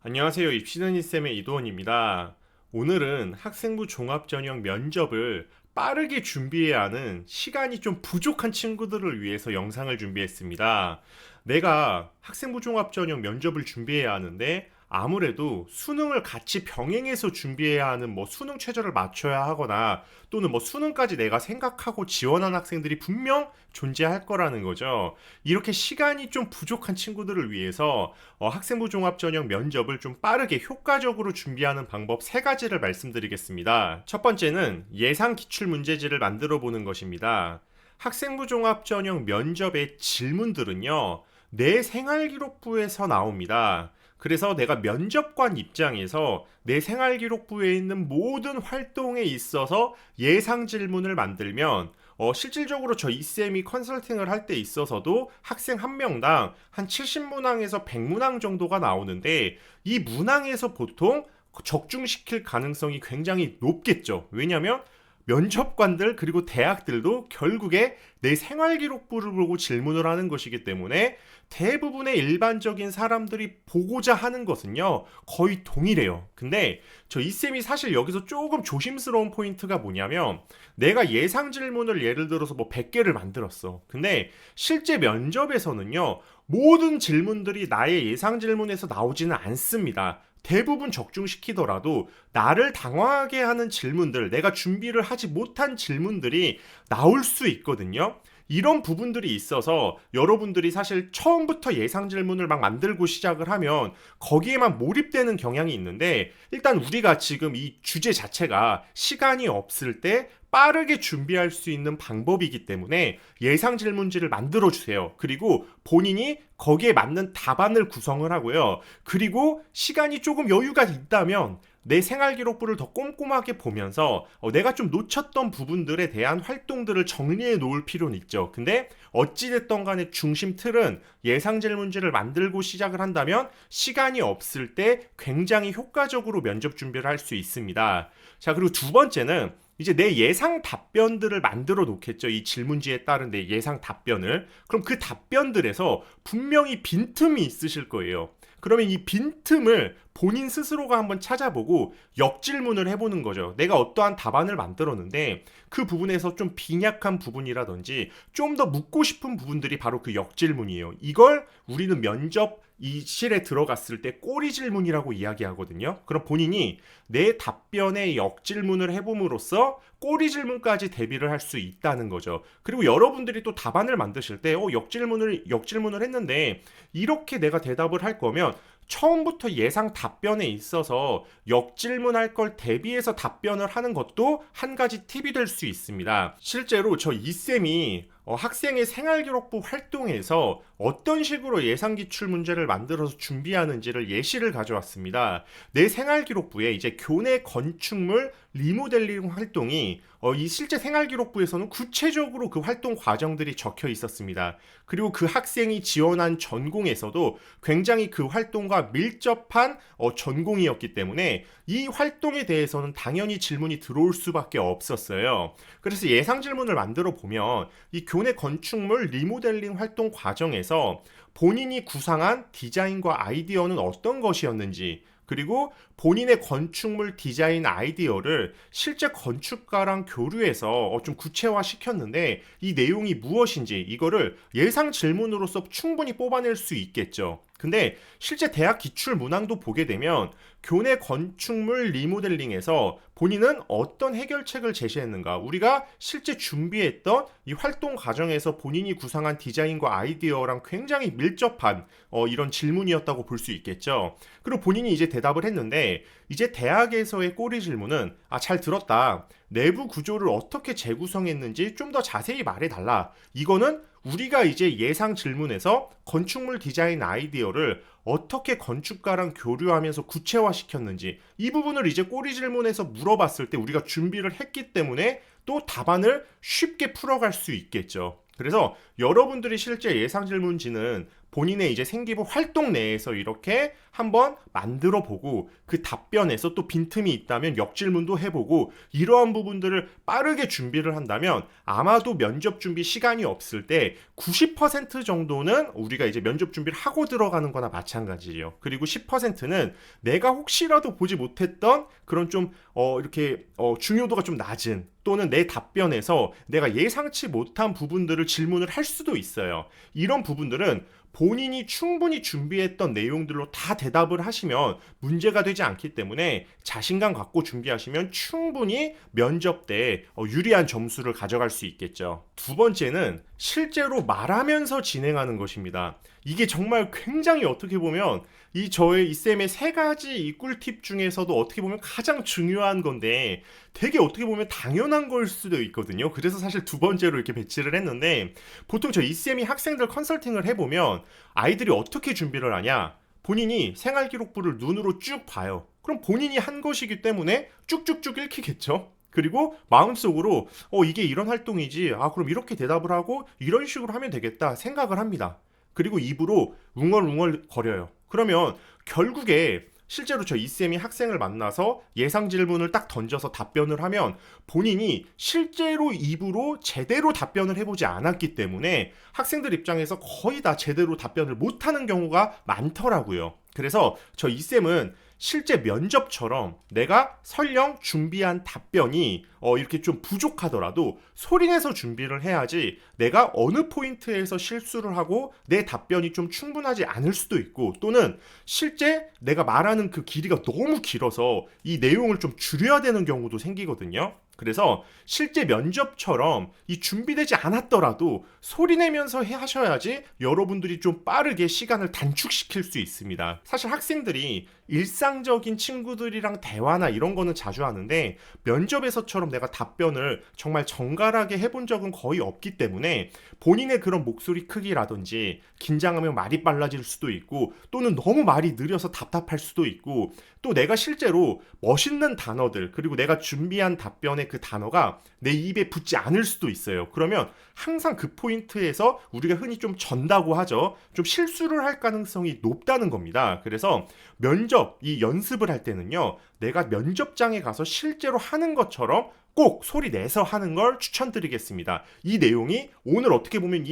안녕하세요. 입시드니쌤의 이도원입니다. 오늘은 학생부 종합전형 면접을 빠르게 준비해야 하는 시간이 좀 부족한 친구들을 위해서 영상을 준비했습니다. 내가 학생부 종합전형 면접을 준비해야 하는데 아무래도 수능을 같이 병행해서 준비해야 하는 수능 최저를 맞춰야 하거나 또는 수능까지 내가 생각하고 지원한 학생들이 분명 존재할 거라는 거죠. 이렇게 시간이 좀 부족한 친구들을 위해서 학생부 종합전형 면접을 좀 빠르게 효과적으로 준비하는 방법 세 가지를 말씀드리겠습니다. 첫 번째는 예상 기출 문제지를 만들어 보는 것입니다. 학생부 종합전형 면접의 질문들은요, 내 생활기록부에서 나옵니다. 그래서 내가 면접관 입장에서 내 생활기록부에 있는 모든 활동에 있어서 예상 질문을 만들면 실질적으로 저 이쌤이 컨설팅을 할 때 있어서도 학생 한 명당 한 70문항에서 100문항 정도가 나오는데 이 문항에서 보통 적중시킬 가능성이 굉장히 높겠죠. 왜냐하면 면접관들 그리고 대학들도 결국에 내 생활기록부를 보고 질문을 하는 것이기 때문에 대부분의 일반적인 사람들이 보고자 하는 것은요 거의 동일해요. 근데 저 이쌤이 사실 여기서 조금 조심스러운 포인트가 뭐냐면 내가 예상 질문을 예를 들어서 100개를 만들었어. 근데 실제 면접에서는요 모든 질문들이 나의 예상 질문에서 나오지는 않습니다. 대부분 적중시키더라도 나를 당황하게 하는 질문들, 내가 준비를 하지 못한 질문들이 나올 수 있거든요. 이런 부분들이 있어서 여러분들이 사실 처음부터 예상 질문을 막 만들고 시작을 하면 거기에만 몰입되는 경향이 있는데, 일단 우리가 지금 이 주제 자체가 시간이 없을 때 빠르게 준비할 수 있는 방법이기 때문에 예상 질문지를 만들어 주세요. 그리고 본인이 거기에 맞는 답안을 구성을 하고요. 그리고 시간이 조금 여유가 있다면 내 생활기록부를 더 꼼꼼하게 보면서 내가 좀 놓쳤던 부분들에 대한 활동들을 정리해 놓을 필요는 있죠. 근데 어찌됐던 간에 중심 틀은 예상 질문지를 만들고 시작을 한다면 시간이 없을 때 굉장히 효과적으로 면접 준비를 할 수 있습니다. 자, 그리고 두 번째는 이제 내 예상 답변들을 만들어 놓겠죠. 이 질문지에 따른 내 예상 답변을. 그럼 그 답변들에서 분명히 빈틈이 있으실 거예요. 그러면 이 빈틈을 본인 스스로가 한번 찾아보고 역질문을 해보는 거죠. 내가 어떠한 답안을 만들었는데 그 부분에서 좀 빈약한 부분이라든지 좀 더 묻고 싶은 부분들이 바로 그 역질문이에요. 이걸 우리는 면접 이 실에 들어갔을 때 꼬리 질문이라고 이야기하거든요. 그럼 본인이 내 답변에 역질문을 해봄으로써 꼬리 질문까지 대비를 할 수 있다는 거죠. 그리고 여러분들이 또 답안을 만드실 때 역질문을 했는데 이렇게 내가 대답을 할 거면 처음부터 예상 답변에 있어서 역질문할 걸 대비해서 답변을 하는 것도 한 가지 팁이 될 수 있습니다. 실제로 저 이쌤이 학생의 생활기록부 활동에서 어떤 식으로 예상기출 문제를 만들어서 준비하는지를 예시를 가져왔습니다. 내 생활기록부에 이제 교내 건축물 리모델링 활동이 이 실제 생활기록부에서는 구체적으로 그 활동 과정들이 적혀 있었습니다. 그리고 그 학생이 지원한 전공에서도 굉장히 그 활동과 밀접한 전공이었기 때문에 이 활동에 대해서는 당연히 질문이 들어올 수밖에 없었어요. 그래서 예상 질문을 만들어 보면 이 교내 건축물 리모델링 활동 과정에서 본인이 구상한 디자인과 아이디어는 어떤 것이었는지, 그리고 본인의 건축물 디자인 아이디어를 실제 건축가랑 교류해서 좀 구체화 시켰는데 이 내용이 무엇인지 이거를 예상 질문으로서 충분히 뽑아낼 수 있겠죠. 근데 실제 대학 기출 문항도 보게 되면 교내 건축물 리모델링에서 본인은 어떤 해결책을 제시했는가, 우리가 실제 준비했던 이 활동 과정에서 본인이 구상한 디자인과 아이디어랑 굉장히 밀접한 이런 질문이었다고 볼 수 있겠죠. 그리고 본인이 이제 대답을 했는데 이제 대학에서의 꼬리 질문은 잘 들었다. 내부 구조를 어떻게 재구성했는지 좀 더 자세히 말해달라. 이거는 우리가 이제 예상 질문에서 건축물 디자인 아이디어를 어떻게 건축가랑 교류하면서 구체화시켰는지 이 부분을 이제 꼬리 질문에서 물어봤을 때 우리가 준비를 했기 때문에 또 답안을 쉽게 풀어갈 수 있겠죠. 그래서 여러분들이 실제 예상 질문지는 본인의 이제 생기부 활동 내에서 이렇게 한번 만들어 보고 그 답변에서 또 빈틈이 있다면 역질문도 해보고 이러한 부분들을 빠르게 준비를 한다면 아마도 면접 준비 시간이 없을 때 90% 정도는 우리가 이제 면접 준비를 하고 들어가는 거나 마찬가지예요. 그리고 10%는 내가 혹시라도 보지 못했던 그런 좀 이렇게 중요도가 좀 낮은 또는 내 답변에서 내가 예상치 못한 부분들을 질문을 할 수도 있어요. 이런 부분들은 본인이 충분히 준비했던 내용들로 다 대답을 하시면 문제가 되지 않기 때문에 자신감 갖고 준비하시면 충분히 면접 때 유리한 점수를 가져갈 수 있겠죠. 두 번째는 실제로 말하면서 진행하는 것입니다. 이게 정말 굉장히 어떻게 보면 저의 이 쌤의 세 가지 이 꿀팁 중에서도 어떻게 보면 가장 중요한 건데 되게 어떻게 보면 당연한 걸 수도 있거든요. 그래서 사실 두 번째로 이렇게 배치를 했는데 보통 이 쌤이 학생들 컨설팅을 해보면 아이들이 어떻게 준비를 하냐? 본인이 생활기록부를 눈으로 쭉 봐요. 그럼 본인이 한 것이기 때문에 쭉쭉쭉 읽히겠죠? 그리고 마음속으로 이게 이런 활동이지. 그럼 이렇게 대답을 하고 이런 식으로 하면 되겠다 생각을 합니다. 그리고 입으로 웅얼웅얼 거려요. 그러면 결국에 실제로 이쌤이 학생을 만나서 예상 질문을 딱 던져서 답변을 하면 본인이 실제로 입으로 제대로 답변을 해보지 않았기 때문에 학생들 입장에서 거의 다 제대로 답변을 못하는 경우가 많더라고요. 그래서 이쌤은 실제 면접처럼 내가 설령 준비한 답변이 이렇게 좀 부족하더라도 소리내서 준비를 해야지 내가 어느 포인트에서 실수를 하고 내 답변이 좀 충분하지 않을 수도 있고 또는 실제 내가 말하는 그 길이가 너무 길어서 이 내용을 좀 줄여야 되는 경우도 생기거든요. 그래서 실제 면접처럼 이 준비되지 않았더라도 소리내면서 하셔야지 여러분들이 좀 빠르게 시간을 단축시킬 수 있습니다. 사실 학생들이 일상적인 친구들이랑 대화나 이런 거는 자주 하는데 면접에서처럼 내가 답변을 정말 정갈하게 해본 적은 거의 없기 때문에 본인의 그런 목소리 크기라든지 긴장하면 말이 빨라질 수도 있고 또는 너무 말이 느려서 답답할 수도 있고 또 내가 실제로 멋있는 단어들 그리고 내가 준비한 답변의 그 단어가 내 입에 붙지 않을 수도 있어요. 그러면 항상 그 포인트에서 우리가 흔히 좀 전다고 하죠. 좀 실수를 할 가능성이 높다는 겁니다. 그래서 면접 이 연습을 할 때는요. 내가 면접장에 가서 실제로 하는 것처럼 꼭 소리 내서 하는 걸 추천드리겠습니다. 이 내용이 오늘 어떻게 보면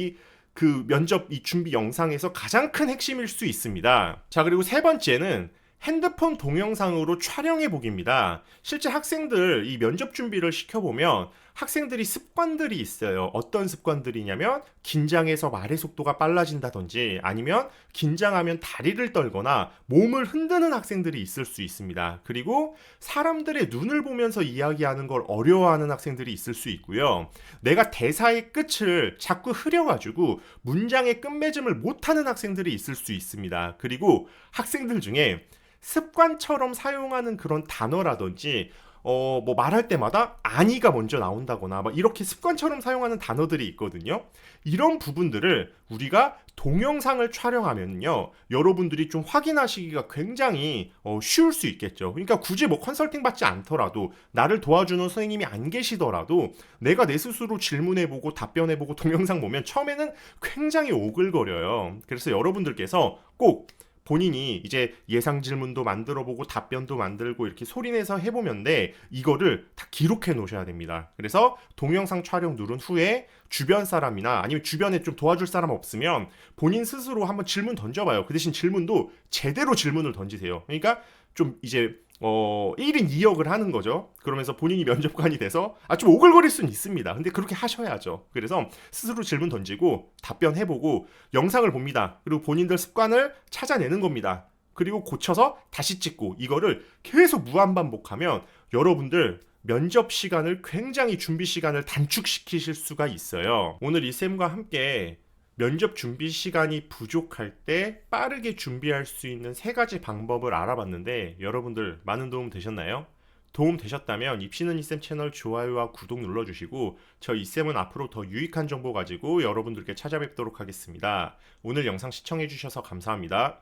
그 면접 이 준비 영상에서 가장 큰 핵심일 수 있습니다. 자, 그리고 세 번째는 핸드폰 동영상으로 촬영해 보기입니다. 실제 학생들 이 면접 준비를 시켜보면 학생들이 습관들이 있어요. 어떤 습관들이냐면 긴장해서 말의 속도가 빨라진다든지 아니면 긴장하면 다리를 떨거나 몸을 흔드는 학생들이 있을 수 있습니다. 그리고 사람들의 눈을 보면서 이야기하는 걸 어려워하는 학생들이 있을 수 있고요. 내가 대사의 끝을 자꾸 흐려가지고 문장의 끝맺음을 못하는 학생들이 있을 수 있습니다. 그리고 학생들 중에 습관처럼 사용하는 그런 단어라든지 뭐 말할 때마다 아니가 먼저 나온다거나 막 이렇게 습관처럼 사용하는 단어들이 있거든요. 이런 부분들을 우리가 동영상을 촬영하면요 여러분들이 좀 확인하시기가 굉장히 쉬울 수 있겠죠. 그러니까 굳이 뭐 컨설팅 받지 않더라도 나를 도와주는 선생님이 안 계시더라도 내가 내 스스로 질문해보고 답변해보고 동영상 보면 처음에는 굉장히 오글거려요. 그래서 여러분들께서 꼭 본인이 이제 예상 질문도 만들어보고 답변도 만들고 이렇게 소리내서 해보면데 이거를 다 기록해 놓으셔야 됩니다. 그래서 동영상 촬영 누른 후에 주변 사람이나 아니면 주변에 좀 도와줄 사람 없으면 본인 스스로 한번 질문 던져봐요. 그 대신 질문도 제대로 질문을 던지세요. 그러니까 좀 이제 1인 2역을 하는 거죠. 그러면서 본인이 면접관이 돼서 좀 오글거릴 수는 있습니다. 근데 그렇게 하셔야죠. 그래서 스스로 질문 던지고 답변해보고 영상을 봅니다. 그리고 본인들 습관을 찾아내는 겁니다. 그리고 고쳐서 다시 찍고 이거를 계속 무한반복하면 여러분들 면접 시간을 굉장히 준비 시간을 단축시키실 수가 있어요. 오늘 이 쌤과 함께 면접 준비 시간이 부족할 때 빠르게 준비할 수 있는 세 가지 방법을 알아봤는데 여러분들 많은 도움 되셨나요? 도움 되셨다면 입시는 이쌤 채널 좋아요와 구독 눌러주시고 저 이쌤은 앞으로 더 유익한 정보 가지고 여러분들께 찾아뵙도록 하겠습니다. 오늘 영상 시청해주셔서 감사합니다.